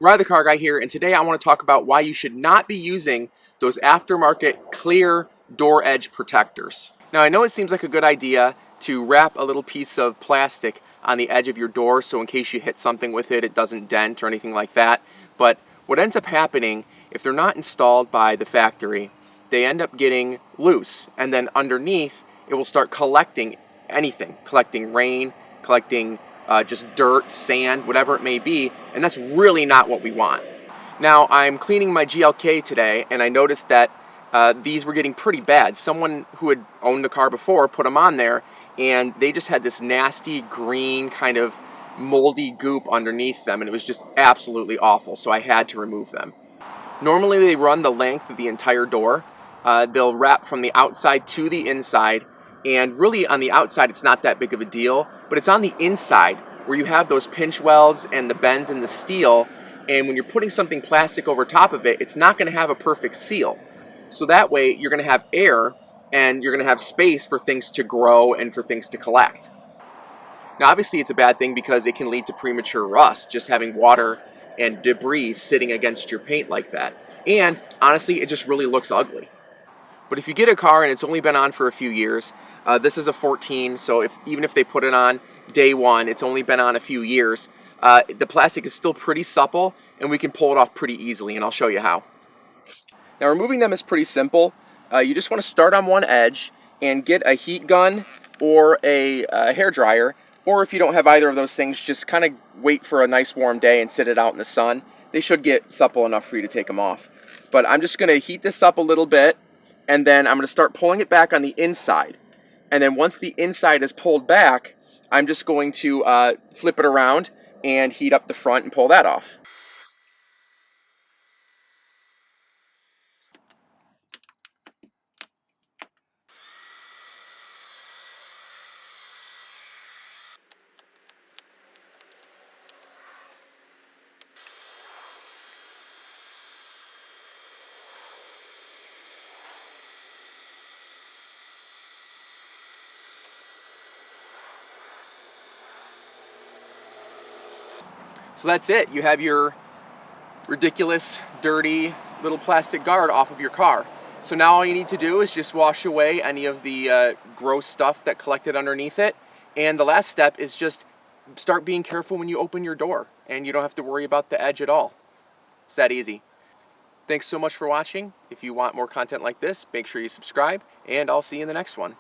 Ride the Car Guy here, and today I want to talk about why you should not be using those aftermarket clear door edge protectors. Now I know it seems like a good idea to wrap a little piece of plastic on the edge of your door so in case you hit something with it, it doesn't dent or anything like that. But what ends up happening, if they're not installed by the factory, they end up getting loose, and then underneath it will start collecting anything, collecting rain, collecting just dirt, sand, whatever it may be, and that's really not what we want. Now, I'm cleaning my GLK today, and I noticed that these were getting pretty bad. Someone who had owned the car before put them on there, and they just had this nasty green kind of moldy goop underneath them, and it was just absolutely awful, so I had to remove them. Normally they run the length of the entire door. They'll wrap from the outside to the inside, and really on the outside it's not that big of a deal, but it's on the inside where you have those pinch welds and the bends in the steel, and when you're putting something plastic over top of it, it's not going to have a perfect seal. So that way you're going to have air and you're going to have space for things to grow and for things to collect. Now obviously it's a bad thing because it can lead to premature rust, just having water and debris sitting against your paint like that. And honestly, it just really looks ugly. But if you get a car and it's only been on for a few years, this is a 14, so even if they put it on day one, it's only been on a few years, the plastic is still pretty supple and we can pull it off pretty easily, and I'll show you how. Now removing them is pretty simple. You just want to start on one edge and get a heat gun or a hair dryer, or if you don't have either of those things, just kind of wait for a nice warm day and sit it out in the sun. They should get supple enough for you to take them off. But I'm just going to heat this up a little bit, and then I'm going to start pulling it back on the inside. And then once the inside is pulled back, I'm just going to flip it around and heat up the front and pull that off. So that's it. You have your ridiculous, dirty little plastic guard off of your car. So now all you need to do is just wash away any of the gross stuff that collected underneath it. And the last step is just start being careful when you open your door, and you don't have to worry about the edge at all. It's that easy. Thanks so much for watching. If you want more content like this, make sure you subscribe, and I'll see you in the next one.